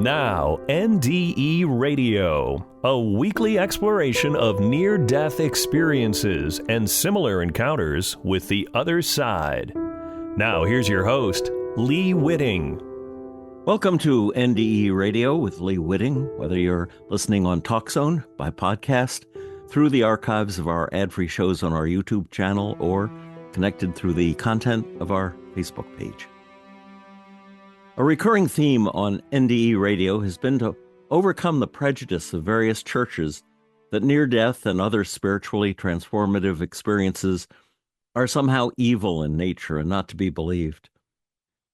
Now, NDE Radio, a weekly exploration of near-death experiences and similar encounters with the other side. Now, here's your host, Lee Witting. Welcome to NDE Radio with Lee Witting, whether you're listening on TalkZone, by podcast, through the archives of our ad-free shows on our YouTube channel, or connected through the content of our Facebook page. A recurring theme on NDE Radio has been to overcome the prejudice of various churches that near-death and other spiritually transformative experiences are somehow evil in nature and not to be believed.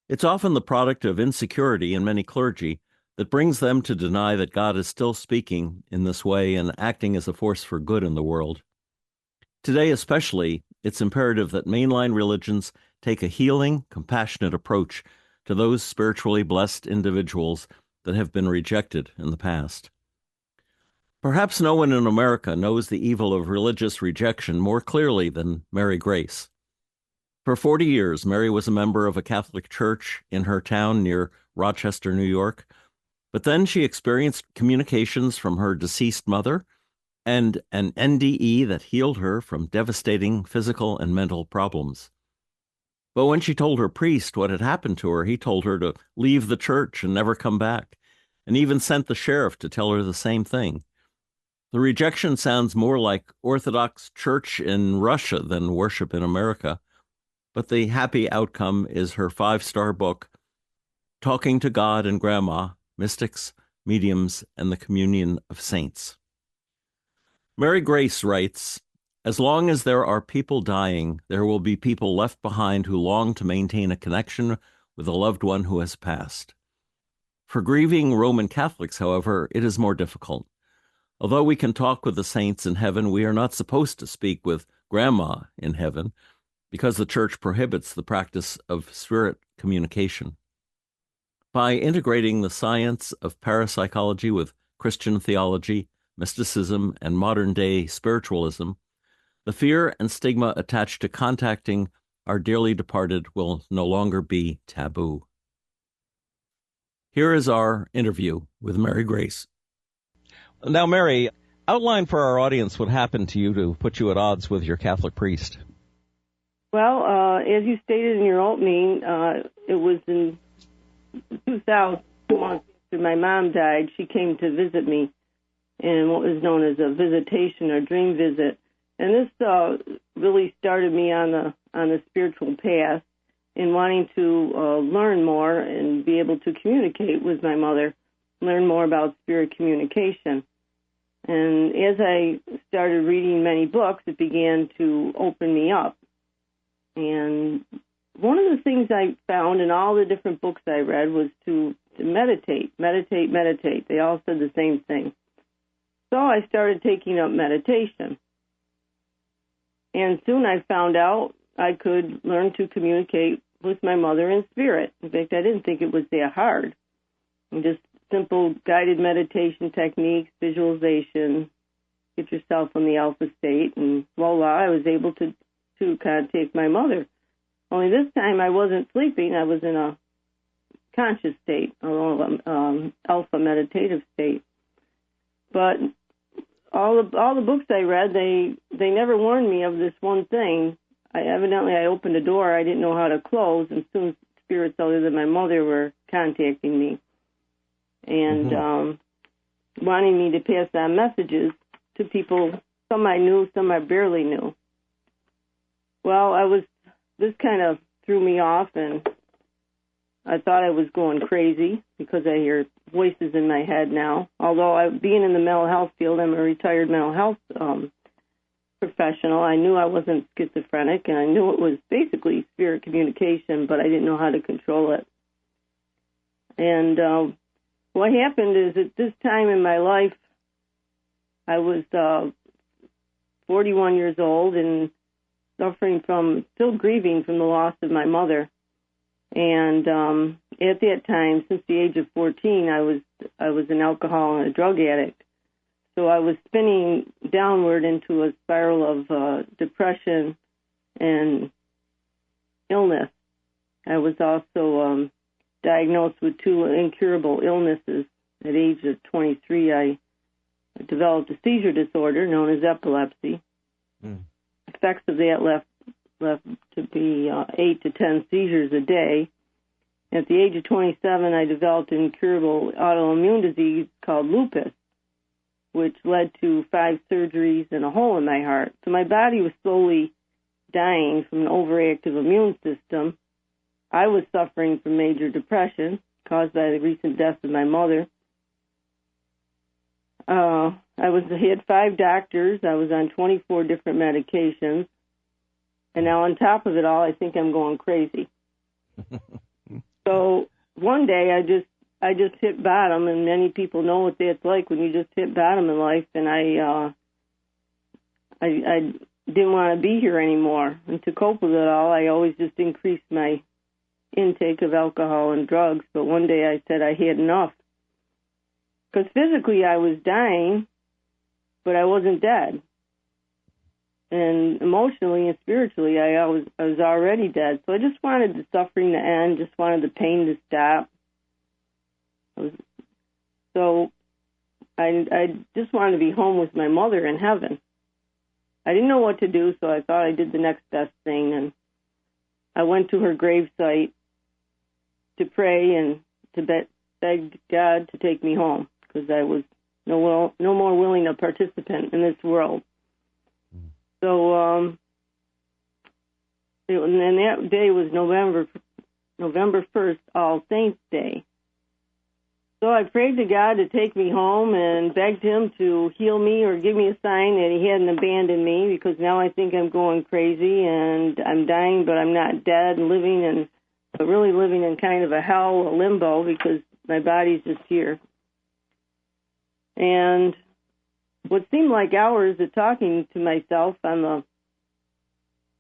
It's often the product of insecurity in many clergy that brings them to deny that God is still speaking in this way and acting as a force for good in the world. Today especially, it's imperative that mainline religions take a healing, compassionate approach to those spiritually blessed individuals that have been rejected in the past. Perhaps no one in America knows the evil of religious rejection more clearly than Mary Grace. For 40 years, Mary was a member of a Catholic church in her town near Rochester, New York, but then she experienced communications from her deceased mother and an NDE that healed her from devastating physical and mental problems. But when she told her priest what had happened to her, he told her to leave the church and never come back, and even sent the sheriff to tell her the same thing. The rejection sounds more like Orthodox Church in Russia than worship in America, but the happy outcome is her 5-star book, Talking to God and Grandma, Mystics, Mediums, and the Communion of Saints. Mary Grace writes, "As long as there are people dying, there will be people left behind who long to maintain a connection with a loved one who has passed. For grieving Roman Catholics, however, it is more difficult. Although we can talk with the saints in heaven, we are not supposed to speak with Grandma in heaven, because the Church prohibits the practice of spirit communication. By integrating the science of parapsychology with Christian theology, mysticism, and modern-day spiritualism, the fear and stigma attached to contacting our dearly departed will no longer be taboo." Here is our interview with Mary Grace. Now, Mary, outline for our audience what happened to you to put you at odds with your Catholic priest. Well, as you stated in your opening, it was in 2000, after my mom died, she came to visit me in what was known as a visitation or dream visit. And this really started me on the spiritual path in wanting to learn more and be able to communicate with my mother, learn more about spirit communication. And as I started reading many books, it began to open me up. And one of the things I found in all the different books I read was to meditate. They all said the same thing. So I started taking up meditation. And soon I found out I could learn to communicate with my mother in spirit. In fact, I didn't think it was that hard. Just simple guided meditation techniques, visualization, get yourself in the alpha state, and voila, I was able to contact my mother. Only this time I wasn't sleeping. I was in a conscious state, alpha meditative state. But all the books I read, they never warned me of this one thing. I opened a door I didn't know how to close, and soon spirits other than my mother were contacting me and wanting me to pass on messages to people. Some I knew, some I barely knew. Well, this kind of threw me off, and I thought I was going crazy because I hear voices in my head now. Although being in the mental health field, I'm a retired mental health professional. I knew I wasn't schizophrenic, and I knew it was basically spirit communication, but I didn't know how to control it. And what happened is at this time in my life, I was 41 years old and still grieving from the loss of my mother. And at that time, since the age of 14, I was an alcohol and a drug addict. So I was spinning downward into a spiral of depression and illness. I was also diagnosed with 2 incurable illnesses at age of 23, I developed a seizure disorder known as epilepsy. Effects of that left to be 8 to 10 seizures a day. At the age of 27, I developed an incurable autoimmune disease called lupus, which led to 5 surgeries and a hole in my heart. So my body was slowly dying from an overactive immune system. I was suffering from major depression caused by the recent death of my mother. I had 5 doctors. I was on 24 different medications. And now on top of it all, I think I'm going crazy. So one day I just hit bottom, and many people know what that's like when you just hit bottom in life. And I didn't want to be here anymore. And to cope with it all, I always just increased my intake of alcohol and drugs. But one day I said I had enough. Because physically I was dying, but I wasn't dead. And emotionally and spiritually, I was already dead. So I just wanted the suffering to end, just wanted the pain to stop. So I just wanted to be home with my mother in heaven. I didn't know what to do, so I thought I did the next best thing. And I went to her gravesite to pray and to beg God to take me home, because I was no more willing a participant in this world. So, and that day was November 1st, All Saints Day. So I prayed to God to take me home and begged him to heal me or give me a sign that he hadn't abandoned me, because now I think I'm going crazy and I'm dying, but I'm not dead, and really living in kind of a hell, a limbo, because my body's just here. And what seemed like hours of talking to myself on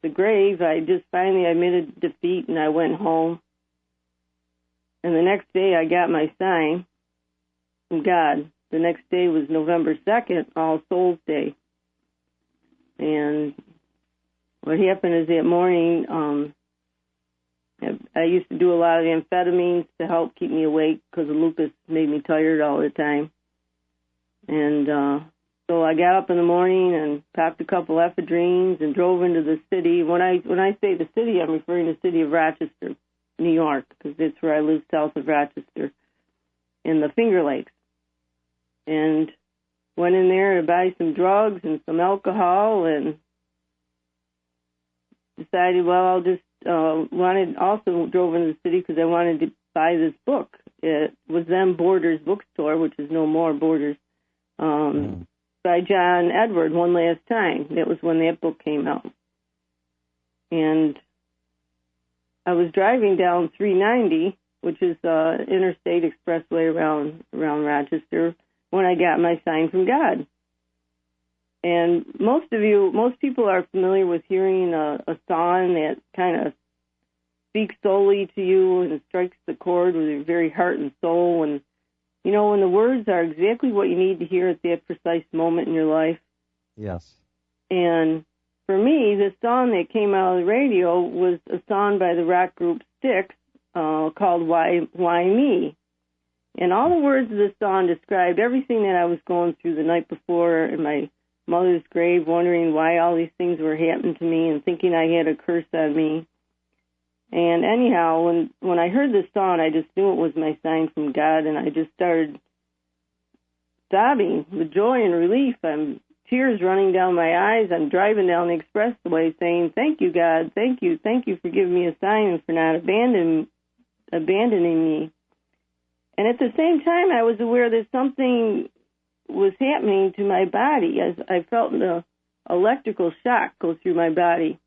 the grave, I just finally admitted defeat, and I went home. And the next day I got my sign from God. The next day was November 2nd, All Souls Day. And what happened is that morning, I used to do a lot of amphetamines to help keep me awake, because the lupus made me tired all the time. And so I got up in the morning and popped a couple ephedrines and drove into the city. When I say the city, I'm referring to the city of Rochester, New York, because that's where I live, south of Rochester, in the Finger Lakes. And went in there to buy some drugs and some alcohol, and decided, well, I'll just also drove into the city because I wanted to buy this book. It was then Borders Bookstore, which is no more Borders, by John Edward, One Last Time. That was when that book came out. And I was driving down 390, which is interstate expressway around Rochester, when I got my sign from God. And most people are familiar with hearing a song that kind of speaks solely to you and strikes the chord with your very heart and soul. And, you know, when the words are exactly what you need to hear at that precise moment in your life. Yes. And for me, the song that came out of the radio was a song by the rock group Styx called Why Me? And all the words of the song described everything that I was going through the night before in my mother's grave, wondering why all these things were happening to me and thinking I had a curse on me. And anyhow, when I heard this song, I just knew it was my sign from God, and I just started sobbing with joy and relief. Tears running down my eyes. I'm driving down the expressway saying, "Thank you, God. Thank you for giving me a sign and for not abandoning me." And at the same time, I was aware that something was happening to my body. As I felt the electrical shock go through my body.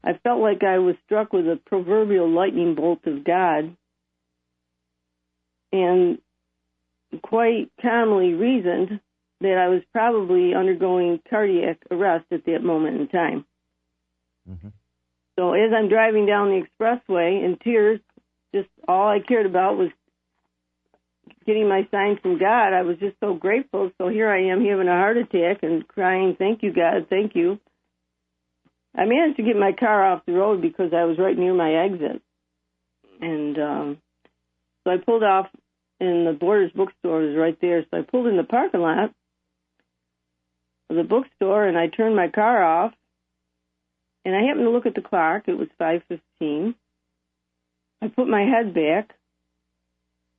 I felt like I was struck with a proverbial lightning bolt of God, and quite calmly reasoned that I was probably undergoing cardiac arrest at that moment in time. Mm-hmm. So as I'm driving down the expressway in tears, just all I cared about was getting my sign from God. I was just so grateful. So here I am having a heart attack and crying, "Thank you, God, thank you." I managed to get my car off the road because I was right near my exit. And so I pulled off and the Borders bookstore was right there. So I pulled in the parking lot of the bookstore, and I turned my car off, and I happened to look at the clock. It was 5:15. I put my head back,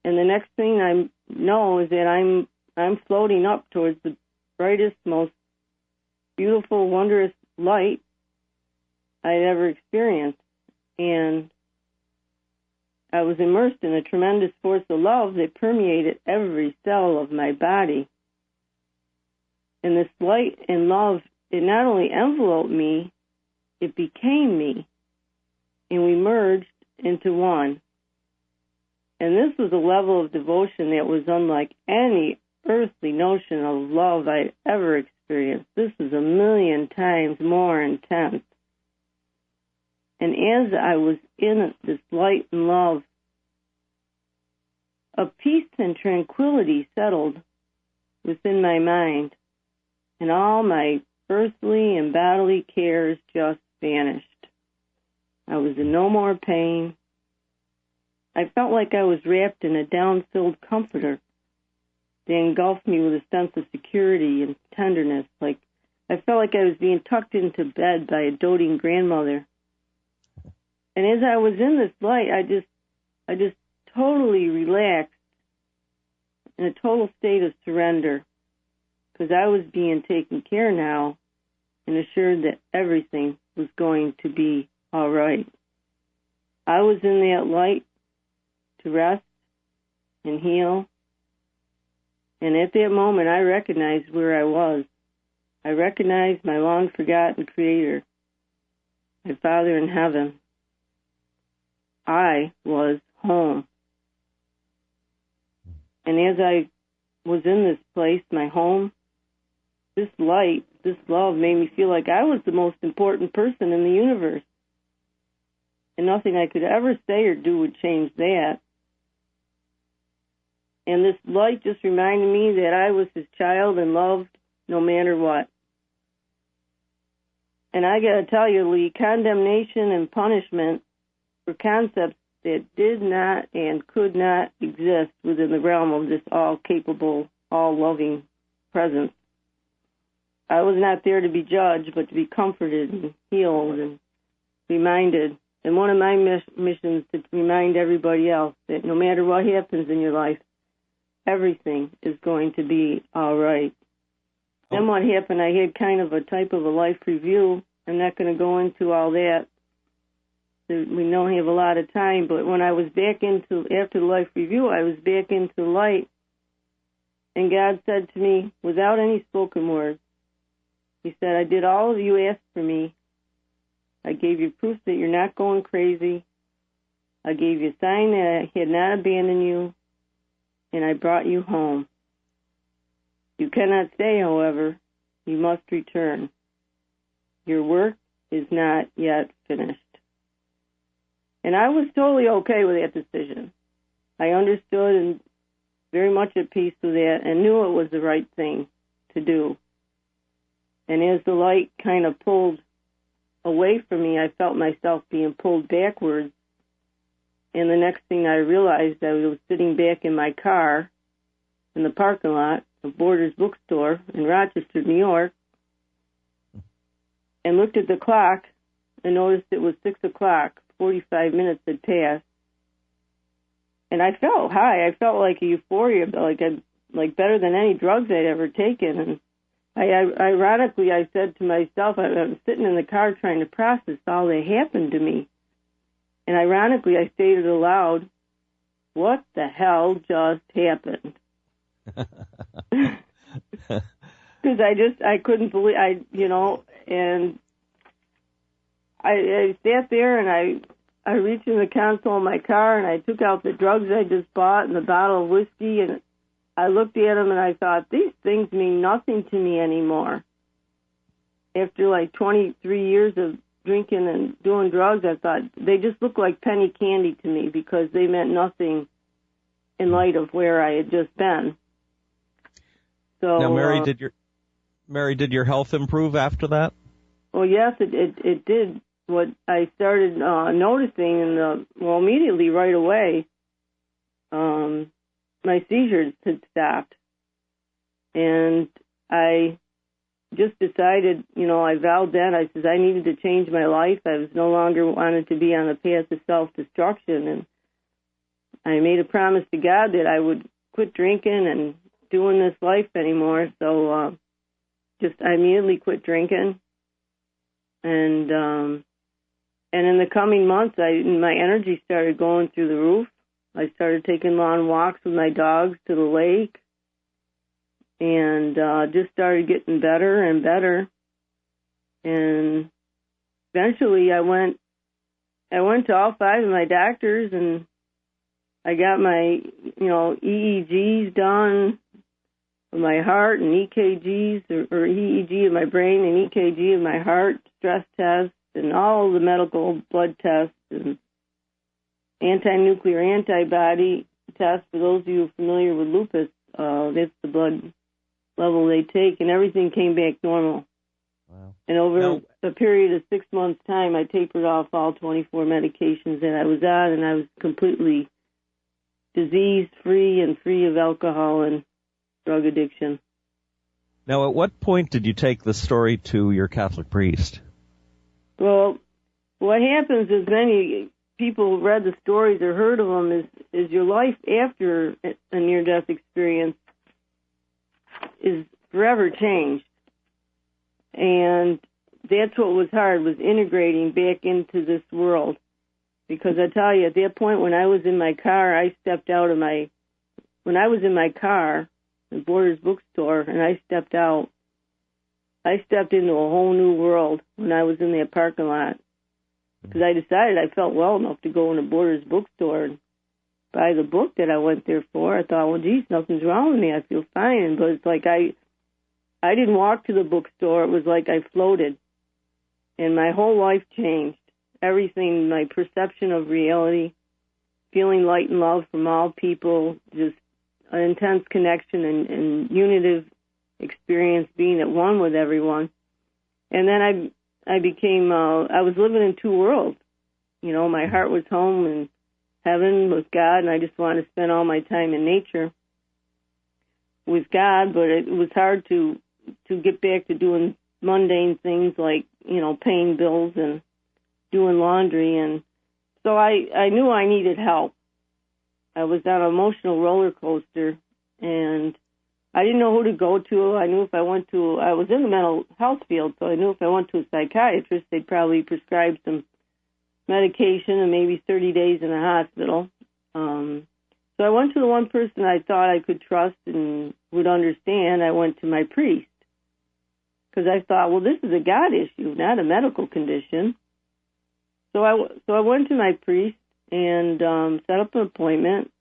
and the next thing I know is that I'm floating up towards the brightest, most beautiful, wondrous light I'd ever experienced. And I was immersed in a tremendous force of love that permeated every cell of my body. And this light and love, it not only enveloped me, it became me. And we merged into one. And this was a level of devotion that was unlike any earthly notion of love I'd ever experienced. This was 1,000,000 times more intense. And as I was in this light and love, a peace and tranquility settled within my mind, and all my earthly and bodily cares just vanished. I was in no more pain. I felt like I was wrapped in a down-filled comforter. They engulfed me with a sense of security and tenderness. Like I felt like I was being tucked into bed by a doting grandmother. And as I was in this light, I just totally relaxed in a total state of surrender, because I was being taken care now and assured that everything was going to be all right. I was in that light to rest and heal. And at that moment, I recognized where I was. I recognized my long-forgotten Creator, my Father in heaven. I was home. And as I was in this place, my home, this light, this love made me feel like I was the most important person in the universe. And nothing I could ever say or do would change that. And this light just reminded me that I was his child and loved no matter what. And I got to tell you, Lee, condemnation and punishment were concepts that did not and could not exist within the realm of this all-capable, all-loving presence. I was not there to be judged, but to be comforted and healed and reminded. And one of my missions is to remind everybody else that no matter what happens in your life, everything is going to be all right. Then what happened, I had kind of a type of a life review. I'm not going to go into all that. We don't have a lot of time, but when I was back after the life review, I was back into the light, and God said to me, without any spoken words, he said, I did all of you asked for me. I gave you proof that you're not going crazy. I gave you a sign that I had not abandoned you, and I brought you home. You cannot stay, however. You must return. Your work is not yet finished. And I was totally okay with that decision. I understood and very much at peace with that and knew it was the right thing to do. And as the light kind of pulled away from me, I felt myself being pulled backwards. And the next thing I realized, I was sitting back in my car in the parking lot of Borders bookstore in Rochester, New York, and looked at the clock and noticed it was 6 o'clock. 45 minutes had passed, and I felt high. I felt like a euphoria, like better than any drugs I'd ever taken. And ironically, I said to myself, I was sitting in the car trying to process all that happened to me, and ironically, I stated aloud, "What the hell just happened?" Because I couldn't believe, and I sat there and I reached in the console of my car and I took out the drugs I just bought and the bottle of whiskey, and I looked at them and I thought, these things mean nothing to me anymore. After like 23 years of drinking and doing drugs, I thought they just look like penny candy to me because they meant nothing in light of where I had just been. So now, Mary, did your health improve after that? Well, yes, it did. What I started noticing immediately right away, my seizures had stopped. And I just decided, I vowed then, I said I needed to change my life. I was no longer wanted to be on the path of self-destruction. And I made a promise to God that I would quit drinking and doing this life anymore. So I immediately quit drinking. And in the coming months, my energy started going through the roof. I started taking long walks with my dogs to the lake, and just started getting better and better. And eventually, I went to all 5 of my doctors, and I got my EEGs done, my heart, and EKGs or EEG of my brain and EKG of my heart, stress tests, and all the medical blood tests and anti-nuclear antibody tests. For those of you familiar with lupus, that's the blood level they take, and everything came back normal. Wow. And over a period of 6 months' time, I tapered off all 24 medications that I was on, and I was completely disease-free and free of alcohol and drug addiction. Now, at what point did you take the story to your Catholic priest? Well, what happens is many people who read the stories or heard of them is your life after a near-death experience is forever changed. And that's what was hard, was integrating back into this world. Because I tell you, at that point when I was in my car, when I was in my car, the Borders bookstore, and I stepped out, I stepped into a whole new world when I was in that parking lot. Because I decided I felt well enough to go in a Borders bookstore and buy the book that I went there for. I thought, well, geez, nothing's wrong with me. I feel fine. But it's like I didn't walk to the bookstore. It was like I floated. And my whole life changed. Everything, my perception of reality, feeling light and love from all people, just an intense connection and unitive experience, being at one with everyone. And then I became, I was living in 2 worlds. My heart was home and heaven with God, and I just wanted to spend all my time in nature with God, but it was hard to get back to doing mundane things like, paying bills and doing laundry. And so I knew I needed help. I was on an emotional roller coaster, and I didn't know who to go to. I knew if I was in the mental health field, so I knew if I went to a psychiatrist, they'd probably prescribe some medication and maybe 30 days in a hospital. So I went to the one person I thought I could trust and would understand. I went to my priest because I thought, well, this is a God issue, not a medical condition. So I went to my priest and set up an appointment,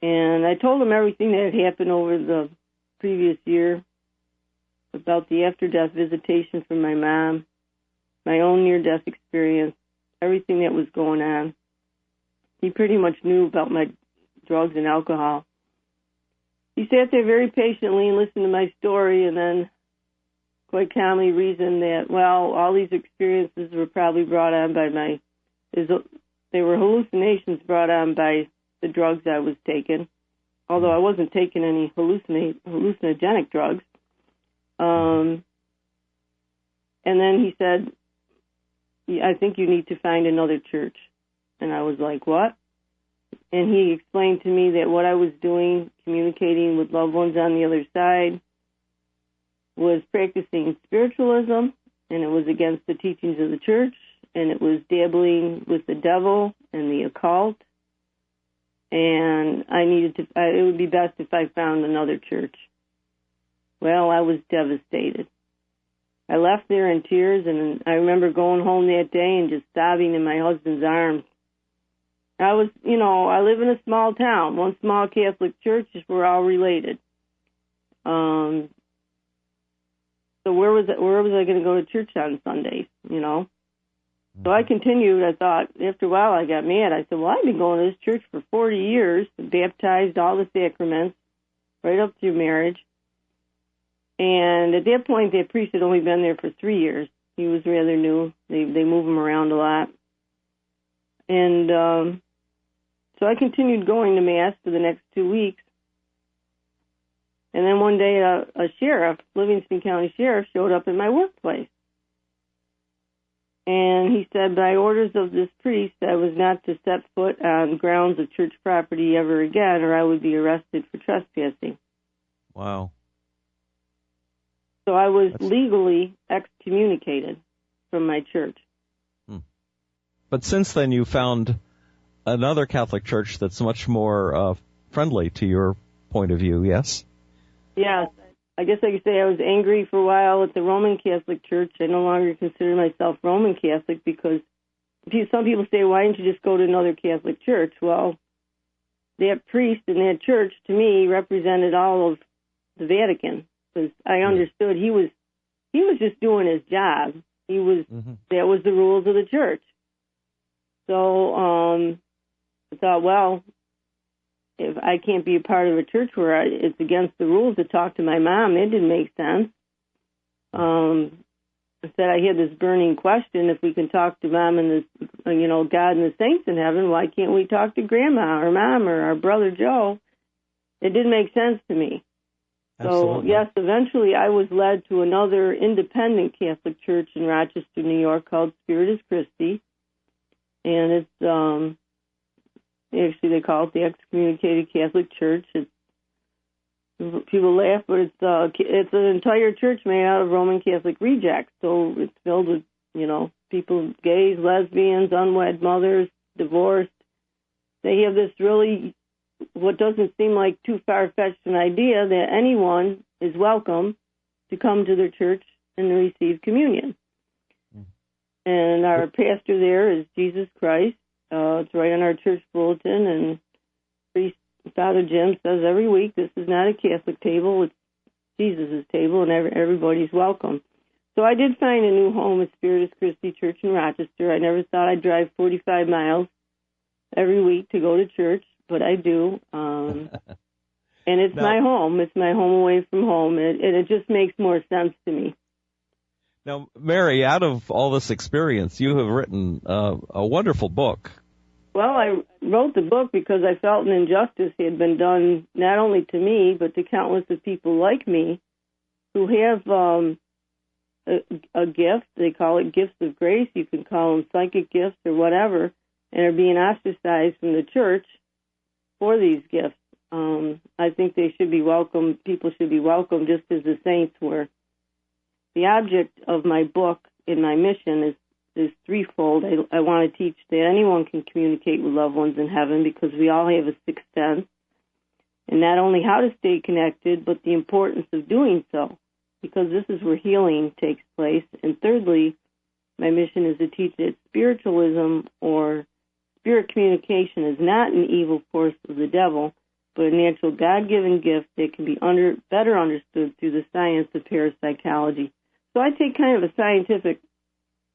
and I told him everything that had happened over the previous year about the after-death visitation from my mom, my own near-death experience, everything that was going on. He pretty much knew about my drugs and alcohol. He sat there very patiently and listened to my story, and then quite calmly reasoned that, well, all these experiences were probably brought on by they were hallucinations brought on by the drugs I was taking, although I wasn't taking any hallucinogenic drugs. And then he said, I think you need to find another church. And I was like, what? And he explained to me that what I was doing, communicating with loved ones on the other side, was practicing spiritualism, and it was against the teachings of the church, and it was dabbling with the devil and the occult, and it would be best if I found another church. Well, I was devastated. I left there in tears, and I remember going home that day and just sobbing in my husband's arms. I live in a small town, one small Catholic church, we're all related. So where was I going to go to church on Sundays, So I continued. I thought, after a while, I got mad. I said, well, I've been going to this church for 40 years, baptized all the sacraments, right up through marriage. And at that point, that priest had only been there for 3 years. He was rather new. They move him around a lot. And So I continued going to Mass for the next 2 weeks. And then one day a sheriff, Livingston County Sheriff, showed up at my workplace. And he said, by orders of this priest, I was not to set foot on grounds of church property ever again, or I would be arrested for trespassing. Wow. So I was legally excommunicated from my church. But since then, you found another Catholic church that's much more friendly to your point of view, yes? Yes. I guess I could say I was angry for a while at the Roman Catholic Church. I no longer consider myself Roman Catholic because some people say, why didn't you just go to another Catholic church? Well, that priest in that church, to me, represented all of the Vatican, because I understood he was just doing his job. That was the rules of the church. So I thought, well, if I can't be a part of a church where it's against the rules to talk to my mom, it didn't make sense. I said I had this burning question: if we can talk to Mom and this, God and the saints in heaven, why can't we talk to Grandma or Mom or our brother Joe? It didn't make sense to me. Absolutely. So yes, eventually I was led to another independent Catholic church in Rochester, New York, called Spiritus Christi, and it's actually they call it the Excommunicated Catholic Church. People laugh, but it's an entire church made out of Roman Catholic rejects. So it's filled with, people, gays, lesbians, unwed mothers, divorced. They have this really, what doesn't seem like too far-fetched an idea that anyone is welcome to come to their church and receive communion. And our pastor there is Jesus Christ. It's right on our church bulletin, and priest Father Jim says every week, this is not a Catholic table, it's Jesus' table, and everybody's welcome. So I did find a new home at Spiritus Christi Church in Rochester. I never thought I'd drive 45 miles every week to go to church, but I do. And it's my home. It's my home away from home, and it just makes more sense to me. Now, Mary, out of all this experience, you have written a wonderful book. Well, I wrote the book because I felt an injustice had been done not only to me, but to countless of people like me who have a gift. They call it gifts of grace. You can call them psychic gifts or whatever, and are being ostracized from the church for these gifts. I think they should be welcome. People should be welcome just as the saints were. The object of my book and my mission is threefold. I want to teach that anyone can communicate with loved ones in heaven because we all have a sixth sense, and not only how to stay connected, but the importance of doing so, because this is where healing takes place. And thirdly, my mission is to teach that spiritualism or spirit communication is not an evil force of the devil, but a natural God-given gift that can be better understood through the science of parapsychology. So I take kind of a scientific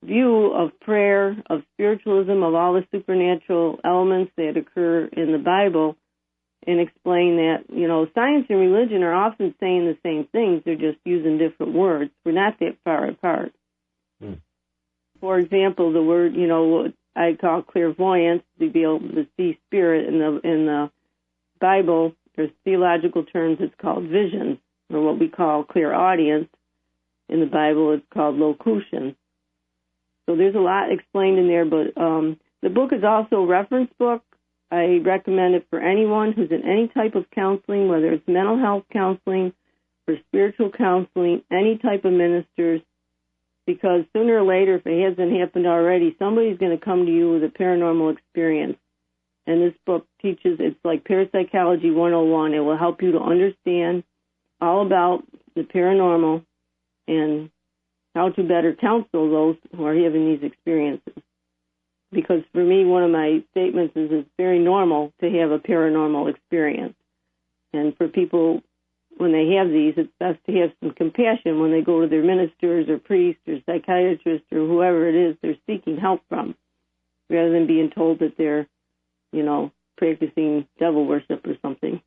view of prayer, of spiritualism, of all the supernatural elements that occur in the Bible, and explain that, science and religion are often saying the same things, they're just using different words. We're not that far apart. For example, the word, what I call clairvoyance, to be able to see spirit in the Bible, there's theological terms, it's called visions, or what we call clairaudience. In the Bible, it's called locution. So there's a lot explained in there, but the book is also a reference book. I recommend it for anyone who's in any type of counseling, whether it's mental health counseling or spiritual counseling, any type of ministers, because sooner or later, if it hasn't happened already, somebody's going to come to you with a paranormal experience. And this book teaches, it's like Parapsychology 101. It will help you to understand all about the paranormal and how to better counsel those who are having these experiences. Because for me, one of my statements is it's very normal to have a paranormal experience. And for people, when they have these, it's best to have some compassion when they go to their ministers or priests or psychiatrists or whoever it is they're seeking help from, rather than being told that they're, practicing devil worship or something.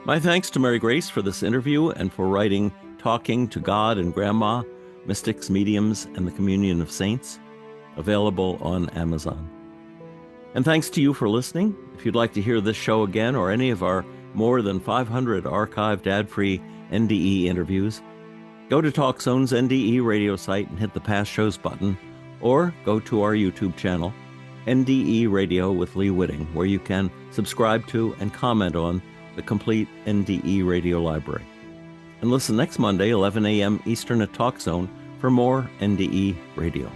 My thanks to Mary Grace for this interview and for writing Talking to God and Grandma, Mystics, Mediums, and the Communion of Saints, available on Amazon. And thanks to you for listening. If you'd like to hear this show again or any of our more than 500 archived ad-free NDE interviews, go to TalkZone's NDE radio site and hit the Past Shows button, or go to our YouTube channel, NDE Radio with Lee Witting, where you can subscribe to and comment on the complete NDE radio library. And listen next Monday, 11 a.m. Eastern at TalkZone for more NDE Radio.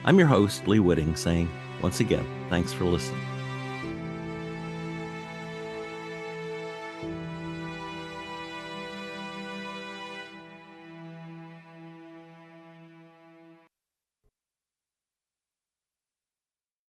I'm your host, Lee Witting, saying, once again, thanks for listening.